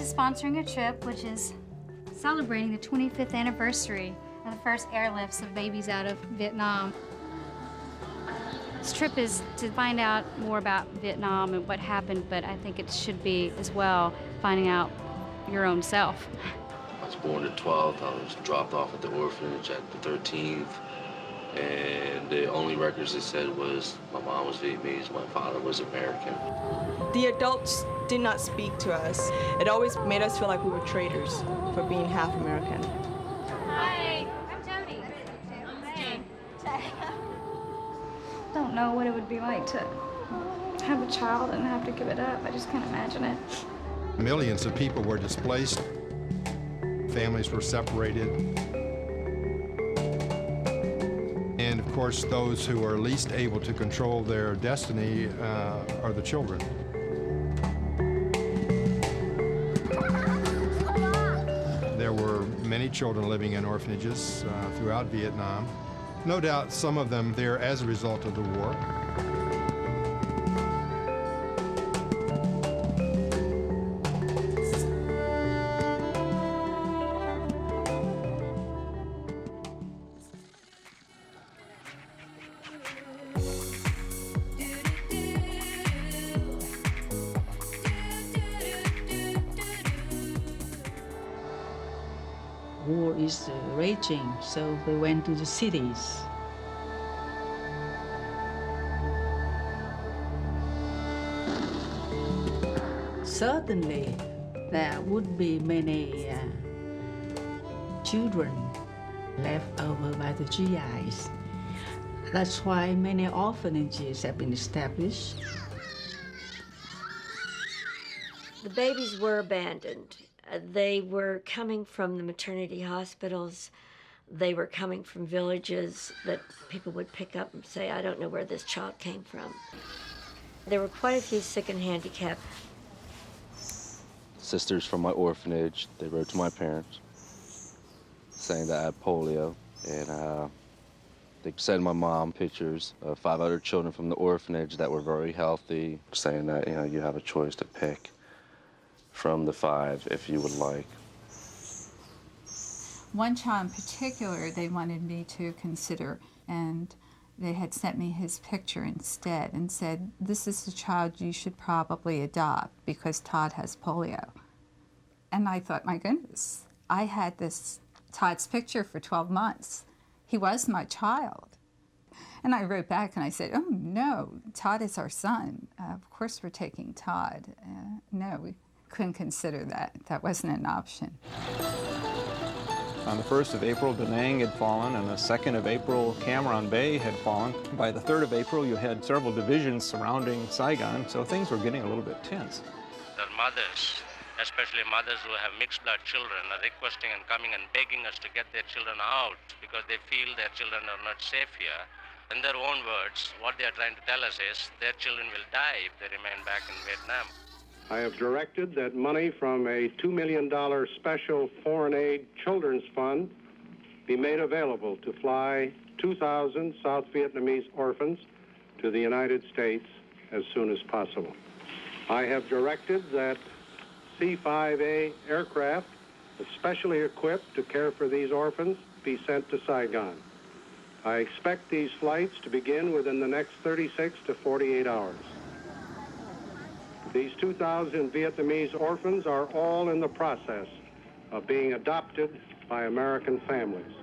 is sponsoring a trip which is celebrating the 25th anniversary of the first airlifts of babies out of Vietnam. This trip is to find out more about Vietnam and what happened, but I think it should be as well finding out your own self. I was born at 12th. I was dropped off at the orphanage at the 13th. And the only records it said was my mom was Vietnamese, my father was American. The adults did not speak to us. It always made us feel like we were traitors for being half American. Hi, I'm Jody. Hey. Don't know what it would be like to have a child and have to give it up. I just can't imagine it. Millions of people were displaced. Families were separated. And of course, those who are least able to control their destiny are the children. There were many children living in orphanages throughout Vietnam. No doubt some of them there as a result of the war. War is raging, so they went to the cities. Certainly, there would be many children left over by the GIs. That's why many orphanages have been established. The babies were abandoned. They were coming from the maternity hospitals. They were coming from villages that people would pick up and say, I don't know where this child came from. There were quite a few sick and handicapped. Sisters from my orphanage, they wrote to my parents saying that I had polio, and they sent my mom pictures of 5 other children from the orphanage that were very healthy, saying that, you have a choice to pick from the 5 if you would like. One child in particular they wanted me to consider, and they had sent me his picture instead and said, this is the child you should probably adopt because Todd has polio. And I thought, my goodness, I had Todd's picture for 12 months. He was my child. And I wrote back and I said, oh no, Todd is our son. Of course we're taking Todd. No, we couldn't consider that. That wasn't an option. On the 1st of April, Da Nang had fallen, and the 2nd of April, Cam Ranh Bay had fallen. By the 3rd of April, you had several divisions surrounding Saigon, so things were getting a little bit tense. Their mothers, especially mothers who have mixed blood children, are requesting and coming and begging us to get their children out because they feel their children are not safe here. In their own words, what they are trying to tell us is their children will die if they remain back in Vietnam. I have directed that money from a $2 million special foreign aid children's fund be made available to fly 2,000 South Vietnamese orphans to the United States as soon as possible. I have directed that C-5A aircraft, especially equipped to care for these orphans, be sent to Saigon. I expect these flights to begin within the next 36 to 48 hours. These 2,000 Vietnamese orphans are all in the process of being adopted by American families.